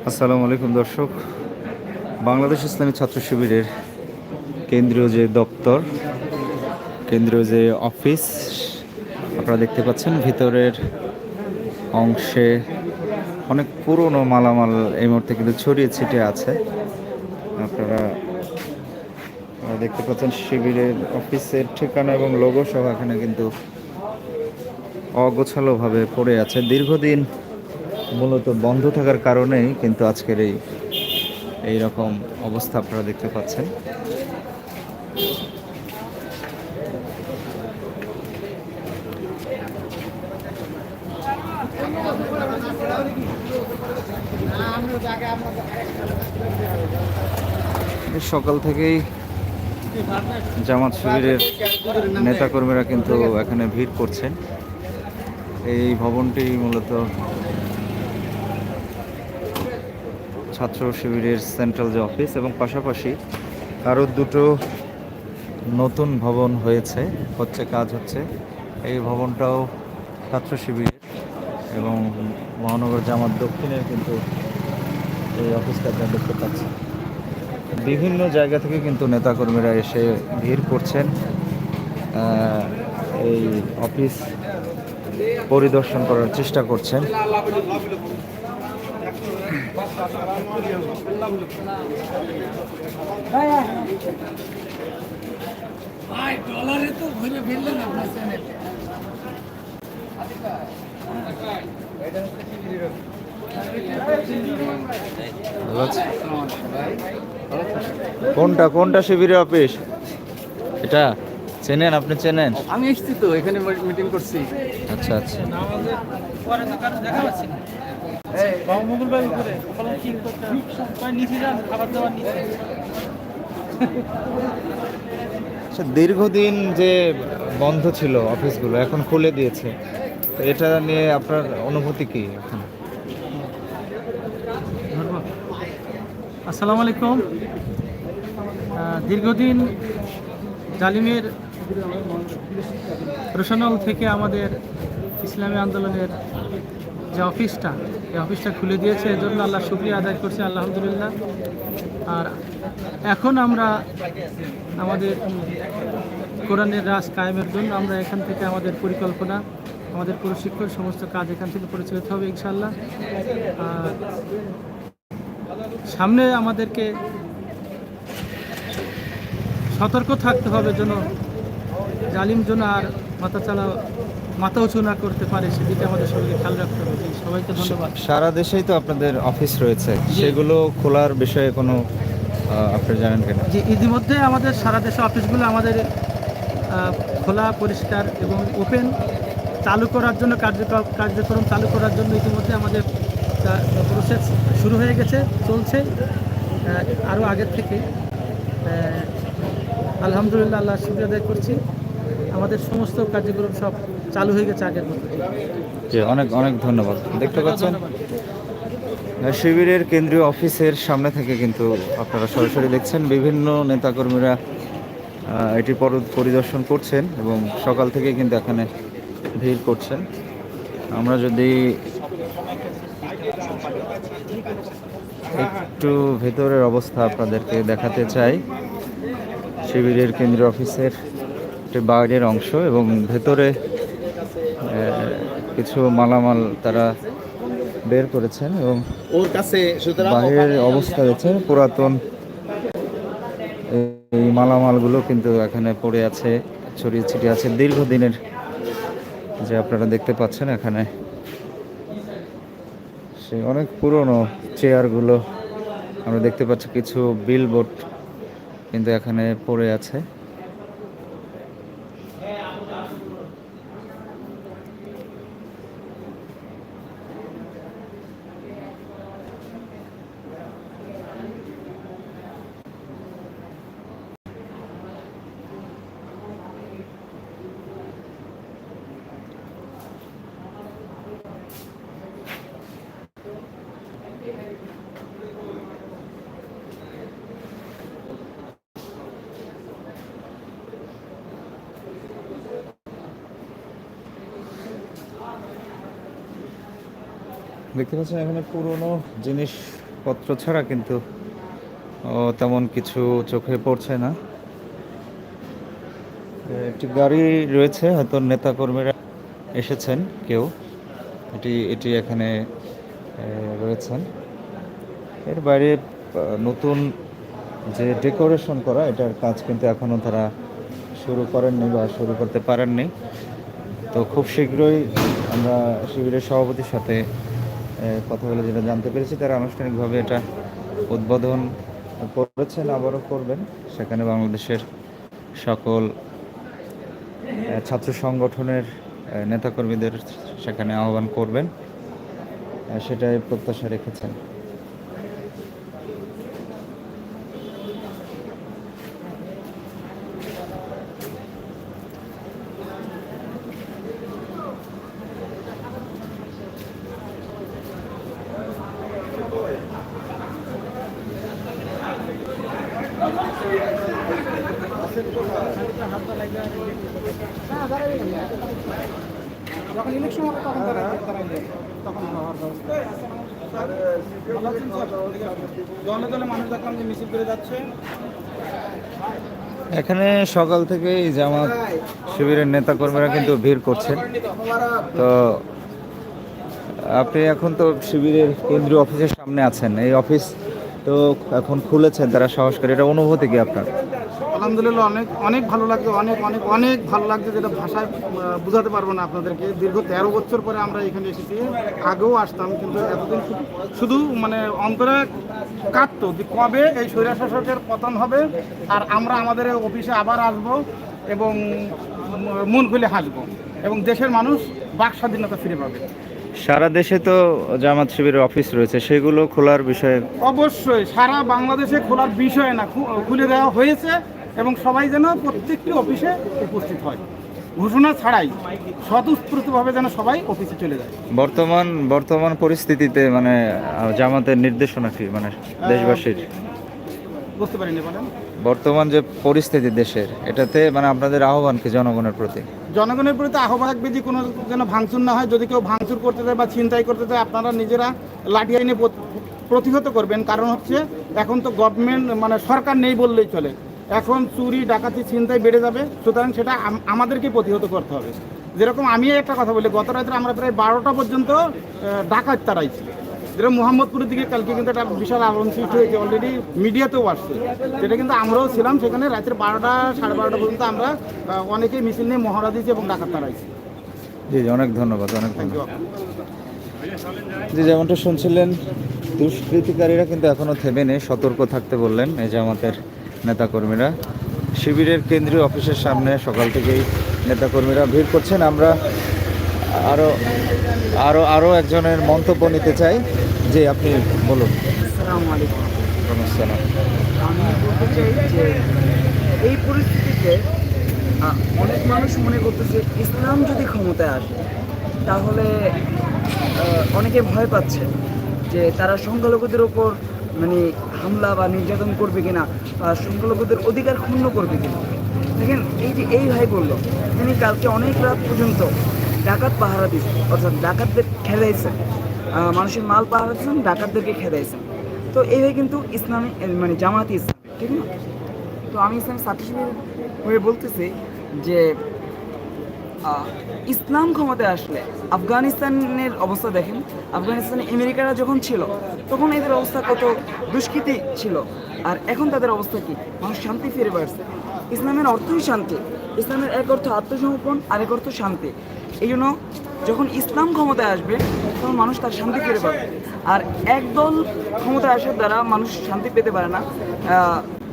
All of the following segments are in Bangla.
আসসালামু আলাইকুম দর্শক। বাংলাদেশ ইসলামী ছাত্র শিবিরের কেন্দ্রীয় যে দপ্তর, কেন্দ্রীয় যে অফিস আপনারা দেখতে পাচ্ছেন, ভিতরের অংশে অনেক পুরনো মালামাল এই মুহূর্তে কিন্তু ছড়িয়ে ছিটিয়ে আছে। আপনারা দেখতে পাচ্ছেন শিবিরের অফিসের ঠিকানা এবং লোগো সহ এখানে কিন্তু অগোছালোভাবে পড়ে আছে। দীর্ঘদিন মূলত বন্ধ থাকার কারণেই কিন্তু আজকের এই রকম অবস্থা আপনারা দেখতে পাচ্ছেন। সকাল থেকেই জামাত শিবিরের নেতাকর্মীরা কিন্তু এখানে ভিড় করছেন। এই ভবনটি মূলত ছাত্র শিবিরের সেন্ট্রাল যে অফিস, এবং পাশাপাশি আরও দুটো নতুন ভবন কাজ হচ্ছে। এই ভবনটাও ছাত্র শিবিরের, এবং মহানগর জামাত দক্ষিণের কিন্তু এই অফিসটা আপনারা দেখতে পাচ্ছেন। বিভিন্ন জায়গা থেকে কিন্তু নেতাকর্মীরা এসে ভিড় করছেন, এই অফিস পরিদর্শন করার চেষ্টা করছেন। কোনটা কোনটা শিবিরের অফিস? এটা চেনেন? আপনি চেনেন? আমি এসেছি তো, এখানে মিটিং করছি। আচ্ছা আচ্ছা। আচ্ছা, দীর্ঘদিন যে বন্ধ ছিল অফিসগুলো এখন খুলে দিয়েছে, তো এটা নিয়ে আপনার অনুভূতি কি এখন? আসসালামু আলাইকুম। দীর্ঘদিন জালিমের রোশানল থেকে আমাদের ইসলামী আন্দোলনের যে অফিসটা, এই অফিসটা খুলে দিয়েছে, এজন্য আল্লাহ শুকরিয়া আদায় করছি, আলহামদুলিল্লাহ। আর এখন আমরা আমাদের কোরআনের রাজ কায়েমের জন্য আমরা এখান থেকে আমাদের পরিকল্পনা, আমাদের প্রশিক্ষণ, সমস্ত কাজ এখান থেকে পরিচালিত হবে ইনশাআল্লাহ। আর সামনে আমাদেরকে সতর্ক থাকতে হবে যেন জালিম যেন আর মাথা উঁচু না করতে পারে, সেদিকে আমাদের সবাইকে খেয়াল রাখতে হবে। সবাইকে ধন্যবাদ। সারা দেশেই তো আপনাদের অফিস রয়েছে, সেগুলো খোলার বিষয়ে কোনো আপনি জানেন কিনা? যে ইতিমধ্যে আমাদের সারা দেশে অফিসগুলো আমাদের খোলা, পরিষ্কার এবং ওপেন চালু করার জন্য, কার্যক্রম চালু করার জন্য ইতিমধ্যে আমাদের প্রসেস শুরু হয়ে গেছে, চলছে আরও আগের থেকে। আলহামদুলিল্লাহ, আল্লাহ শুকরিয়া আদায় করছি, আমাদের সমস্ত কার্যক্রম সব চালু হয়ে গেছে আগের মতো। জি, অনেক অনেক ধন্যবাদ। দেখতে পাচ্ছেন শিবিরের কেন্দ্রীয় অফিসের সামনে থেকে কিন্তু আপনারা সরাসরি দেখছেন বিভিন্ন নেতাকর্মীরা এটি পরিদর্শন করছেন, এবং সকাল থেকে কিন্তু এখানে ভিড় করছেন। আমরা যদি একটু ভেতরের অবস্থা আপনাদেরকে দেখাতে চাই, শিবিরের কেন্দ্রীয় অফিসের বাইরের অংশ, এবং ভেতরে কিছু মালামাল তারা বের করেছেন, এবং ওর কাছে বাইরের অবস্থা রয়েছে পুরাতন। এই মালামালগুলো কিন্তু এখানে পড়ে আছে, ছড়িয়ে ছিটিয়ে আছে দীর্ঘদিনের, যে আপনারা দেখতে পাচ্ছেন এখানে সেই অনেক পুরনো চেয়ারগুলো আমরা দেখতে পাচ্ছি। কিছু বিলবোর্ড কিন্তু এখানে পড়ে আছে। দেখতে পাচ্ছেন এখানে পুরনো জিনিস কাগজপত্র ছাড়া কিন্তু তেমন কিছু চোখে পড়ছে না। একটি গাড়ি রয়েছে, হয়তো নেতাকর্মীরা এসেছেন কেউ, এটি এটি এখানে রয়েছেন। এর বাইরে নতুন যে ডেকোরেশন করা, এটার কাজ কিন্তু এখনও তারা শুরু করেননি বা শুরু করতে পারেননি। তো খুব শীঘ্রই আমরা শিবিরের সভাপতির সাথে কথা বলে যেটা জানতে পেরেছি, তারা আনুষ্ঠানিকভাবে এটা উদ্বোধন করেছেন, আবারও করবেন। সেখানে বাংলাদেশের সকল ছাত্র সংগঠনের নেতাকর্মীদের সেখানে আহ্বান করবেন, সেটাই প্রত্যাশা রেখেছেন। যখন ইলেকশন হবে তখন তখন হওয়ার ব্যবস্থা। দলে দলে মানুষ দেখলাম যে মিছিল করে যাচ্ছে। এখানে সকাল থেকেই জামাত শিবিরের নেতাকর্মীরা কিন্তু ভিড় করছেন। তো আপনি এখন তো শিবিরের কেন্দ্রীয় অফিসের সামনে আছেন, এই অফিস তো এখন খুলেছেন তারা সাহস করে, এটা অনুভূতি কি আপনার? আলহামদুলিল্লাহ, অনেক অনেক ভালো লাগছে, অনেক অনেক অনেক ভালো লাগছে, যেটা ভাষায় বোঝাতে পারবো না আপনাদেরকে। দীর্ঘ 13 বছর পরে আমরা এখানে এসেছি। আগেও আসতাম, কিন্তু এতদিন শুধু মানে অন্তরে কাঁদতো যে কবে এই স্বৈরশাসকের পতন হবে আর আমরা আমাদের অফিসে আবার আসব এবং মন খুলে হাসবো এবং দেশের মানুষ বাক স্বাধীনতা ফিরে পাবে। সারা দেশে তো জামাত শিবিরের অফিস রয়েছে, সেগুলো খোলার বিষয়ে অবশ্যই সারা বাংলাদেশে খোলার বিষয় না, খুলে দেওয়া হয়েছে এবং সবাই যেন প্রত্যেকটি অফিসে উপস্থিত হয়, ঘোষণা ছাড়াই স্বতঃস্ফূর্তভাবে যেন সবাই অফিসে চলে যায়। বর্তমান পরিস্থিতিতে মানে জামাতের নির্দেশনা কি, মানে দেশবাসীর বুঝতে পারিনি বলেন। বর্তমান যে পরিস্থিতি দেশের, এটাতে মানে আপনাদের আহ্বান কি জনগণের প্রতি? জনগণের প্রতি আহ্বান থাকবে যে কোনো যেন ভাঙচুর না হয়। যদি কেউ ভাঙচুর করতে চায় বা ছিনতাই করতে চায়, আপনারা নিজেরা লাঠি আইনে প্রতিহত করবেন। কারণ হচ্ছে এখন তো গভর্নমেন্ট মানে সরকার নেই বললেই চলে, এখন চুরি ডাকাতি ছিনতাই বেড়ে যাবে, সুতরাং সেটা আমাদেরকে প্রতিহত করতে হবে। যেরকম আমি একটা কথা বলি, গত রাত্রে আমরা প্রায় 12টা পর্যন্ত ডাকাত তাড়াইছি। যেরকম মোহাম্মদপুরের দিকে কালকে কিন্তু একটা বিশাল আলোড়ন সৃষ্টি হয়েছে, অলরেডি মিডিয়াতেও আসছে, সেটা কিন্তু আমরাও ছিলাম সেখানে। রাতের 12টা সাড়ে 12টা পর্যন্ত আমরা অনেকেই মিছিল নিয়ে মহড়া দিয়েছি এবং ডাকাত তাড়াইছি। জি অনেক ধন্যবাদ, অনেক থ্যাংক ইউ। ধন্যবাদ। জি, যেমনটা শুনছিলেন, দুষ্কৃতিকারীরা কিন্তু এখনও থেমে নেই, সতর্ক থাকতে বললেন এই জামাতের নেতাকর্মীরা। শিবিরের কেন্দ্রীয় অফিসের সামনে সকাল থেকেই নেতাকর্মীরা ভিড় করছেন। আমরা আরও একজনের মন্তব্য নিতে চাই। যে আপনি বলুন। আসসালামু আলাইকুম। আসসালাম। আমি বলতে চাই যে এই পরিস্থিতিতে অনেক মানুষ মনে করতেছে ইসলাম যদি ক্ষমতায় আসে তাহলে অনেকে ভয় পাচ্ছে যে তারা সংখ্যালঘুদের ওপর মানে হামলা বা নির্যাতন করবে কিনা বা সংখ্যালঘুদের অধিকার ক্ষুণ্ণ করবে কিনা। দেখেন, এই যে এই ভাই বলল, তিনি কালকে অনেক রাত পর্যন্ত ডাকাত পাহারা দিচ্ছেন, অর্থাৎ ডাকাতদের খেদাইছেন, মানুষের মাল পাহারা দিচ্ছেন, ডাকাতদেরকে খেদাইছেন। তো এই ভাই কিন্তু ইসলামী মানে জামাতি ইসলাম, ঠিক না? তো আমি ইসলাম সার্টিফিকেট হয়ে বলতেছি যে ইসলাম ক্ষমতায় আসলে আফগানিস্তানের অবস্থা দেখেন। আফগানিস্তানে আমেরিকারা যখন ছিল তখন এদের অবস্থা কত দুষ্কৃতি ছিল, আর এখন তাদের অবস্থা কি? মানুষ শান্তি ফিরে পাচ্ছে। ইসলামের অর্থই শান্তি। ইসলামের এক অর্থ আত্মসমর্পণ, আরেক অর্থ শান্তি। এই জন্য যখন ইসলাম ক্ষমতায় আসবে তখন মানুষ তার শান্তি ফিরে পাবে। আর একদল ক্ষমতায় আসার দ্বারা মানুষ শান্তি পেতে পারে না,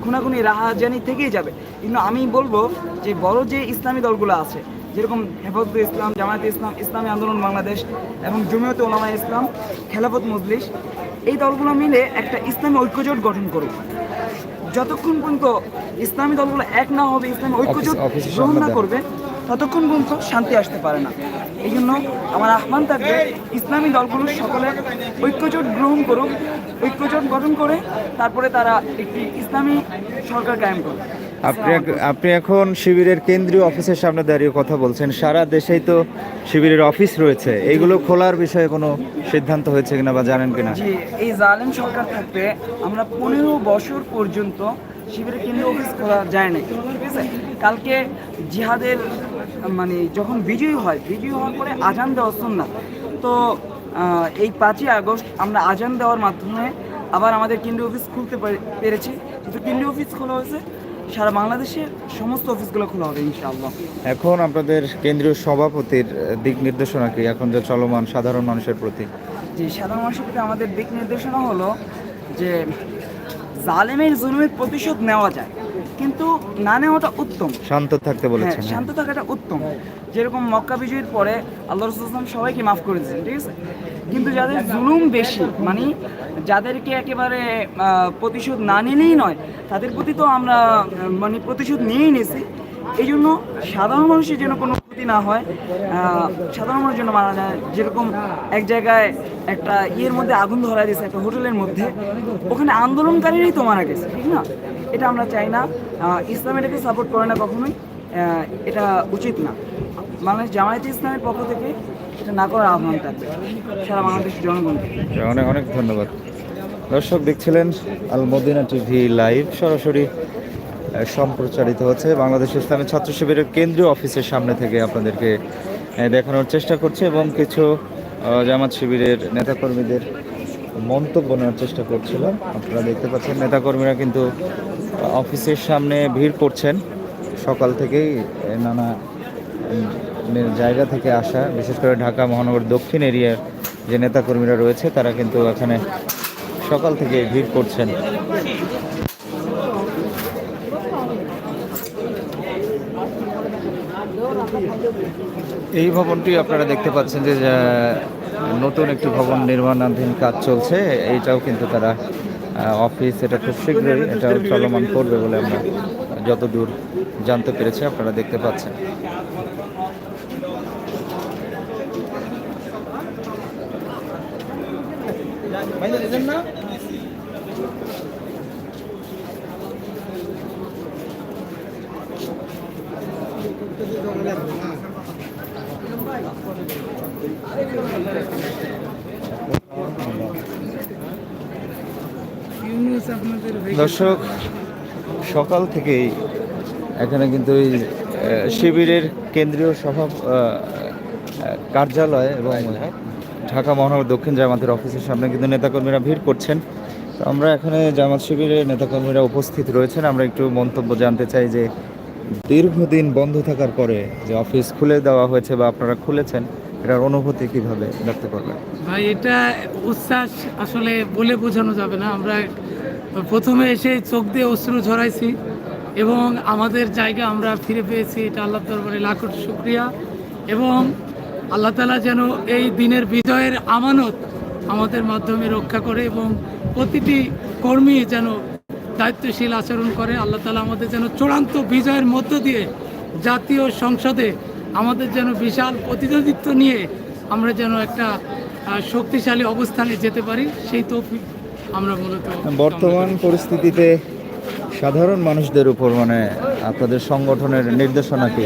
খুনাখুনি রাহাজানি থেকেই যাবে। কিন্তু আমি বলবো যে বড় যে ইসলামী দলগুলো আছে, যেরকম হেফাজতে ইসলাম, জামায়াতে ইসলাম, ইসলামী আন্দোলন বাংলাদেশ এবং জমিয়তে উলামা ইসলাম, খেলাফত মজলিস, এই দলগুলো মিলে একটা ইসলামী ঐক্যজোট গঠন করুক। যতক্ষণ পর্যন্ত ইসলামী দলগুলো এক না হবে, ইসলামী ঐক্যজোট গ্রহণ না করবে, ততক্ষণ পর্যন্ত শান্তি আসতে পারে না। এই জন্য আমার আহ্বান থাকবে, ইসলামী দলগুলো সকলে ঐক্যজোট গ্রহণ করুক, ঐক্যজোট গঠন করে তারপরে তারা একটি ইসলামী সরকার কায়েম করবে। আপনি এখন শিবিরের কেন্দ্রীয় অফিসের সামনে দাঁড়িয়ে কথা বলছেন। সারা দেশেই তো শিবিরের অফিস রয়েছে, এইগুলো খোলার বিষয়ে কোনো সিদ্ধান্ত হয়েছে কিনা বা জানেন কিনা? জি, এই জালেম সরকার থাকতে আমরা 15 বছর পর্যন্ত শিবিরের কেন্দ্রীয় অফিস খোলা যায় না, ঠিক আছে? কালকে জিহাদের মানে যখন বিজয়ী হওয়ার পরে আজান দেওয়া সুন্নাত, তো এই 5ই আগস্ট আমরা আজান দেওয়ার মাধ্যমে আবার আমাদের কেন্দ্রীয় অফিস খুলতে পেরেছি। কিন্তু কেন্দ্রীয় অফিস খোলা হয়েছে, সারা বাংলাদেশের সমস্ত অফিসগুলো খোলা হবে ইনশাআল্লাহ। এখন আপনাদের কেন্দ্রীয় সভাপতির দিক নির্দেশনা কি এখন যে চলমান সাধারণ মানুষের প্রতি? যে সাধারণ মানুষের প্রতি আমাদের দিক নির্দেশনা হলো যে জালেমের জুলুমের প্রতিশোধ নেওয়া যায়, কিন্তু না নেওয়াটা উত্তম। শান্ত থাকতে হ্যাঁ, বলেছেন। শান্ত থাকাটা উত্তম। যেরকম মক্কা বিজয়ের পরে আল্লাহ রাসূল সাল্লাল্লাহু আলাইহি ওয়াসাল্লাম সবাইকে মাফ করে দিয়েছেন, ঠিক আছে? কিন্তু যাদের জুলুম বেশি, মানে যাদেরকে একেবারে প্রতিশোধ না নিলেই নয়, তাদের প্রতি তো আমরা মানে প্রতিশোধ নিয়েই নিয়েছি। এই জন্য সাধারণ মানুষের যেন কোনো ক্ষতি না হয়, সাধারণ মানুষের জন্য মারা যায়। যেরকম এক জায়গায় একটা ইয়ের মধ্যে আগুন ধরা দিয়েছে, একটা হোটেলের মধ্যে, ওখানে আন্দোলনকারীরাই তো মারা গেছে, ঠিক না? এটা আমরা চাই না। ইসলাম এটাকে সাপোর্ট করে না কখনোই, এটা উচিত না। বাংলাদেশ জামায়াতে ইসলামের পক্ষ থেকে এটা না করার আহ্বান থাকবে সারা বাংলাদেশের জনগণকে। অনেক অনেক ধন্যবাদ। দর্শক দেখছিলেন আল মদিনা টিভি লাইভ, সরাসরি সম্প্রচারিত হচ্ছে বাংলাদেশ ইসলামী ছাত্র শিবিরের কেন্দ্রীয় অফিসের সামনে থেকে আপনাদেরকে দেখানোর চেষ্টা করছে, এবং কিছু জামাত শিবিরের নেতাকর্মীদের মন্তব্য নেওয়ার চেষ্টা করছিলাম। আপনারা দেখতে পাচ্ছেন নেতাকর্মীরা কিন্তু অফিসের সামনে ভিড় করছেন। সকাল থেকেই নানা জায়গা থেকে আসা, বিশেষ করে ঢাকা মহানগর দক্ষিণ এরিয়ার যে নেতাকর্মীরা রয়েছে তারা কিন্তু এখানে সকাল থেকে ভিড় করছেন। এই ভবনটি আপনারা দেখতে পাচ্ছেন যে নতুন একটি ভবন নির্মাণাধীন কাজ চলছে। এইটাও কিন্তু তারা অফিস, এটা খুব শীঘ্রই এটাও চলমান করবে বলে আমরা যতদূর জানতে পেরেছি। আপনারা দেখতে পাচ্ছেন। দর্শক, সকাল থেকেই এখানে কিন্তু এই শিবিরের কেন্দ্রীয় সভা কার্যালয় এবং ঢাকা মহানগর দক্ষিণ জামাতের অফিসের সামনে কিন্তু নেতাকর্মীরা ভিড় করছেন। তো আমরা এখানে জামাত শিবিরের নেতাকর্মীরা উপস্থিত রয়েছেন। আমরা একটু মন্তব্য জানতে চাই যে দীর্ঘদিন বন্ধ থাকার পরে যে অফিস খুলে দেওয়া হয়েছে বা আপনারা খুলেছেন, এটার অনুভূতি কিভাবে ব্যক্ত করবেন? ভাই, এটা উচ্ছ্বাস আসলে বলে বোঝানো যাবে না। আমরা প্রথমে এসে চোখ দিয়ে অশ্রু ঝরাইছি এবং আমাদের জায়গা আমরা ফিরে পেয়েছি। এটা আল্লাহর দরবারে লাখো শুকরিয়া, এবং আল্লাহ তাআলা যেন এই দিনের বিজয়ের আমানত আমাদের মাধ্যমে রক্ষা করে এবং প্রতিটি কর্মী যেন দায়িত্বশীল আচরণ করে। আল্লাহ তাআলা আমাদের যেন চূড়ান্ত বিজয়ের মধ্য দিয়ে জাতীয় সংসদে আমাদের যেন বিশাল প্রতিনিধিত্ব নিয়ে আমরা যেন একটা শক্তিশালী অবস্থানে যেতে পারি, সেই তৌফিক আমরা মূলত। বর্তমান পরিস্থিতিতে সাধারণ মানুষদের উপর মানে আপনাদের সংগঠনের নির্দেশনা কি?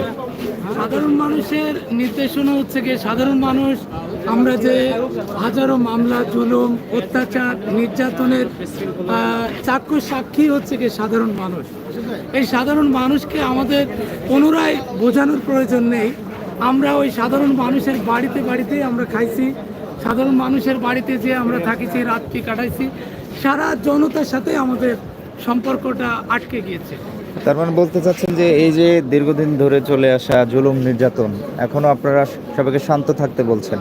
সাধারণ মানুষের নির্দেশনা হচ্ছে কি, সাধারণ মানুষ আমরা যে হাজারো মামলা, জুলুম, অত্যাচার, নির্যাতনের চাক্ষুষ সাক্ষী হচ্ছে কি সাধারণ মানুষ। এই সাধারণ মানুষকে আমাদের পুনরায় বোঝানোর প্রয়োজন নেই। আমরা ওই সাধারণ মানুষের বাড়িতে বাড়িতেই আমরা খাইছি, সাধারণ মানুষের বাড়িতে যে আমরা থাকিছি, রাত্রি কাটাইছি, সারা জনতার সাথে আমাদের সম্পর্কটা আটকে গিয়েছে। তার মানে বলতে চাচ্ছেন যে এই যে দীর্ঘদিন ধরে চলে আসা জুলুম নির্যাতন, এখনো আপনারা সবাইকে শান্ত থাকতে বলছেন?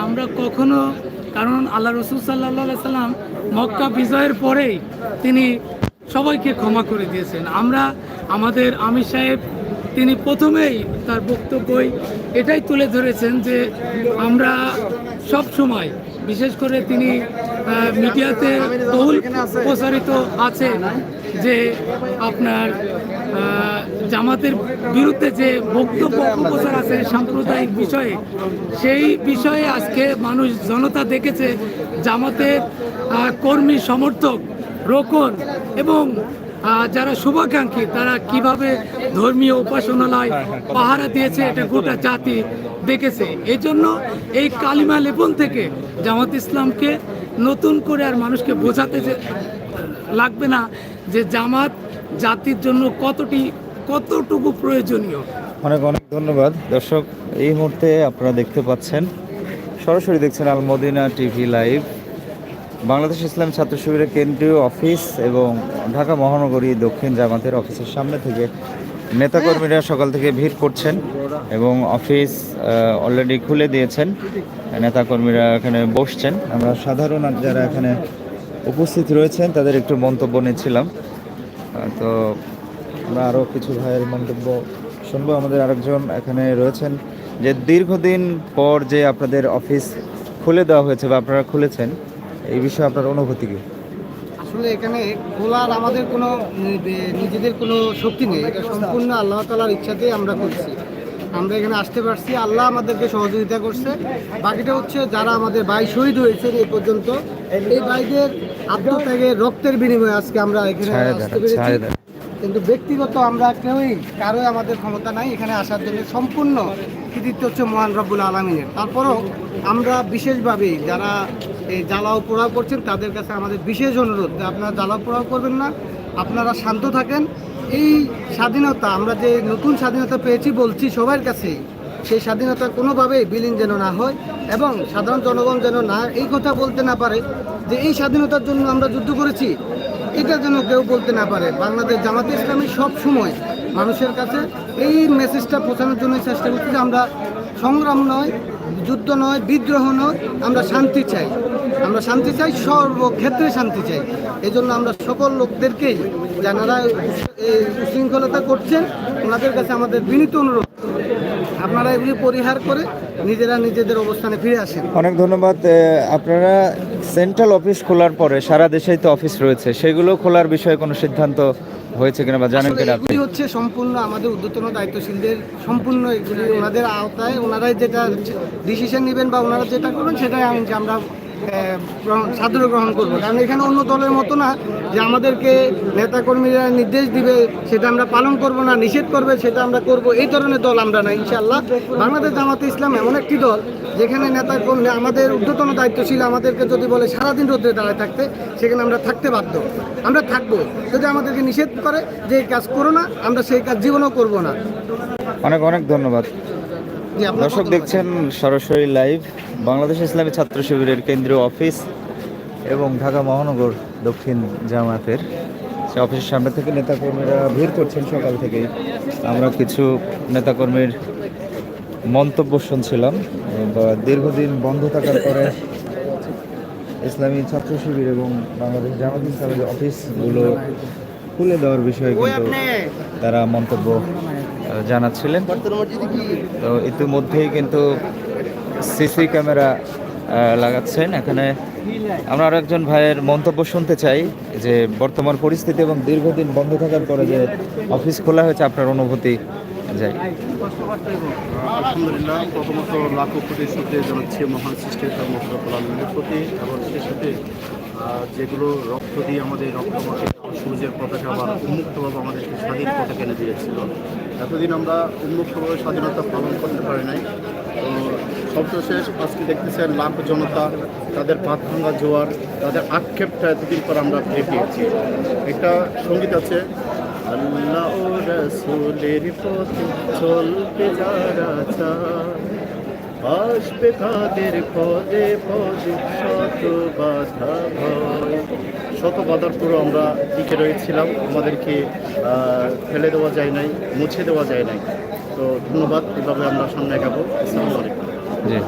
আমরা কখনো, কারণ আল্লাহ রাসূল সাল্লাল্লাহু আলাইহি সাল্লাম মক্কা বিজয়ের পরেই তিনি সবাইকে ক্ষমা করে দিয়েছেন। আমাদের আমির সাহেব তিনি প্রথমেই তার বক্তব্যই এটাই তুলে ধরেছেন যে আমরা সব সময়, বিশেষ করে তিনি মিডিয়াতে বহুল প্রচারিত আছে যে আপনার জামাতের বিরুদ্ধে যে বক্তব্য অপপ্রচার আছে সাম্প্রদায়িক বিষয়ে, সেই বিষয়ে আজকে মানুষ জনতা দেখেছে জামাতের কর্মী, সমর্থক, রোকন এবং যারা শুভাকাঙ্ক্ষী তারা কিভাবে ধর্মীয় উপাসনালয় পাহারা দিয়েছে এটা গোটা জাতি দেখেছে। এই জন্য এই কালিমা লেপন থেকে জামাত ইসলামকে নতুন করে আর মানুষকে বোঝাতে লাগবে না যে জামাত জাতির জন্য কতটুকু প্রয়োজনীয়। অনেক অনেক ধন্যবাদ দর্শক। এই মুহূর্তে আপনারা দেখতে পাচ্ছেন, সরাসরি দেখছেন আল মদিনা টিভি লাইভ। বাংলাদেশ ইসলাম ছাত্র শিবিরের কেন্দ্রীয় অফিস এবং ঢাকা মহানগরী দক্ষিণ জামাতের অফিসের সামনে থেকে নেতাকর্মীরা সকাল থেকে ভিড় করছেন এবং অফিস অলরেডি খুলে দিয়েছেন। নেতাকর্মীরা এখানে বসছেন। আমরা সাধারণ যারা এখানে উপস্থিত রয়েছেন তাদের একটু মন্তব্য নিচ্ছিলাম। তো আমরা আরও কিছু ভাইয়ের মন্তব্য শুনবো। আমাদের আরেকজন এখানে রয়েছেন, যে দীর্ঘদিন পর যে আপনাদের অফিস খুলে দেওয়া হয়েছে বা আপনারা খুলেছেন, এই বিষয়ে আপনার অনুভূতি কি? আসলে এখানে খোলার আমাদের কোনো নিজেদের কোনো শক্তি নেই, এটা সম্পূর্ণ আল্লাহ তাআলার ইচ্ছাতেই আমরা করছি। আমরা এখানে আসতে পারছি, আল্লাহ আমাদেরকে সহযোগিতা করছে। বাকিটা হচ্ছে যারা আমাদের ভাই শহীদ হয়েছে এই পর্যন্ত, এই ভাইদের আত্মত্যাগের রক্তের বিনিময়ে আজকে আমরা এখানে আসতে পেরেছি। কিন্তু ব্যক্তিগত আমরা কারোই আমাদের ক্ষমতা নাই এখানে আসার জন্য, সম্পূর্ণ কৃতিত্ব হচ্ছে মহান রব্বুল আলামিনের। তারপরও আমরা বিশেষভাবে যারা এই জ্বালাও পোড়াও করছেন তাদের কাছে আমাদের বিশেষ অনুরোধ যে আপনারা জ্বালাও পোড়াও করবেন না, আপনারা শান্ত থাকেন। এই স্বাধীনতা আমরা যে নতুন স্বাধীনতা পেয়েছি বলছি সবার কাছেই, সেই স্বাধীনতা কোনোভাবেই বিলীন যেন না হয় এবং সাধারণ জনগণ যেন না এই কথা বলতে না পারে যে এই স্বাধীনতার জন্য আমরা যুদ্ধ করেছি, এটা যেন কেউ বলতে না পারে। বাংলাদেশ জামাতে ইসলামী সব সময় মানুষের কাছে এই মেসেজটা পৌঁছানোর জন্য চেষ্টা করছি যে আমরা সংগ্রাম নয়, যুদ্ধ নয়, বিদ্রোহ নয়, আমরা শান্তি চাই। আমরা শান্তি চাই, সর্বক্ষেত্রে শান্তি চাই। এই জন্য আমরা সকল লোকদেরকেই যারা এই উশৃঙ্খলতা করছেন ওনাদের কাছে আমাদের বিনীত অনুরোধ, আপনারা এগুলি পরিহার করে নিজেরা নিজেদের অবস্থানে ফিরে আসেন। অনেক ধন্যবাদ। আপনারা সেন্ট্রাল অফিস খোলার পরে সারা দেশেই তো অফিস রয়েছে, সেগুলো খোলার বিষয়ে কোনো সিদ্ধান্ত হয়েছে কিনা বা জানেন কিনা? এগুলি হচ্ছে সম্পূর্ণ আমাদের ঊর্ধ্বতন দায়িত্বশীলদের, সম্পূর্ণ এগুলি ওনাদের আওতায়, ওনারাই যেটা ডিসিশন নেবেন বা ওনারা যেটা করবেন সেটাই আমরা সাদরে গ্রহণ করবো। কারণ এখানে অন্য দলের মতো না যে আমাদেরকে নেতাকর্মীরা নির্দেশ দিবে সেটা আমরা পালন করব না, নিষেধ করবে সেটা আমরা করব, এই ধরনের দল আমরা না ইনশাআল্লাহ। বাংলাদেশ জামাতে ইসলাম এমন একটি দল যেখানে নেতাকর্মী আমাদের ঊর্ধ্বতন দায়িত্বশীল আমাদেরকে যদি বলে সারাদিন রোদ্রে দাঁড়ায় থাকতে, সেখানে আমরা থাকতে বাধ্য, আমরা থাকবো। যদি আমাদেরকে নিষেধ করে যে এই কাজ করো না, আমরা সেই কাজ জীবনেও করব না। অনেক অনেক ধন্যবাদ। দর্শক দেখছেন সরাসরি লাইভ বাংলাদেশ ইসলামী ছাত্র শিবিরের কেন্দ্রীয় অফিস এবং ঢাকা মহানগর দক্ষিণ জামাতের সে অফিসের সামনে থেকে নেতাকর্মীরা ভিড় করছেন সকাল থেকেই। আমরা কিছু নেতাকর্মীর মন্তব্য শুনছিলাম। দীর্ঘদিন বন্ধ থাকার পরে ইসলামী ছাত্র শিবির এবং বাংলাদেশ জামাত ইসলামের অফিসগুলো খুলে দেওয়ার বিষয়ে কিন্তু তারা মন্তব্য জানাচ্ছিলেন। তো ইতিমধ্যেই কিন্তু সিসি ক্যামেরা লাগাচ্ছেন এখানে। আমরা আরও একজন ভাইয়ের মন্তব্য শুনতে চাই যে বর্তমান পরিস্থিতি এবং দীর্ঘদিন বন্ধ থাকার পরে যে অফিস খোলা হয়েছে, আপনার অনুভূতি যাই। আলহামদুলিল্লাহ, প্রথমত লাখো কোটি শ্রদ্ধা জানাচ্ছি মহান সৃষ্টিকর্তা মুস্তাফা আলমের প্রতি, এবং সেই সাথে যেগুলো রক্ত দিয়ে আমাদের রক্তমাকে সূর্যের পতাকা আবার উন্মুক্তভাবে আমাদেরকে স্বাধীন পতাকা এনে দিয়েছিল। এতদিন আমরা উন্মুক্তভাবে স্বাধীনতা পালন করতে পারি নাই। তো সবশেষ আজকে দেখতেছেন লাখ জনতা, তাদের পাত ভাঙা জোয়ার, তাদের আক্ষেপটা এতদিন পর আমরা ফিরে পেয়েছি। একটা সঙ্গীত আছে, আল্লাহ ও রাসূলের পথে চলতে যারা চায়, আসবে তাদের পদে পদে শত বাধা ভয়। শত বাধার পুরো আমরা টিকে রয়েছিলাম, আমাদেরকে ফেলে দেওয়া যায় নাই, মুছে দেওয়া যায় নাই। তো ধন্যবাদ, এভাবে আমরা সামনে এগাবো। আসসালামু আলাইকুম। জি,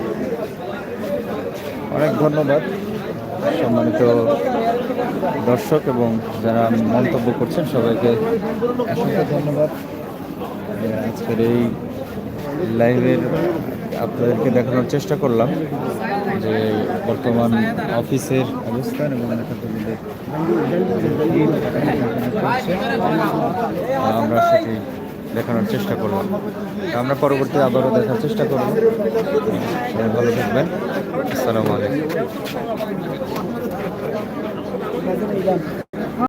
অনেক ধন্যবাদ সম্মানিত দর্শক এবং যারা মন্তব্য করছেন সবাইকে অসংখ্য ধন্যবাদ। আজকের এই লাইভের আপনাদেরকে দেখানোর চেষ্টা করলাম যে বর্তমান অফিসের অবস্থান এবং নেতাকর্মীদের আমরা সেটি দেখানোর চেষ্টা করলাম। আমরা পরবর্তী আবারও দেখার চেষ্টা করব। সবাই ভালো থাকবেন। আসসালামু আলাইকুম।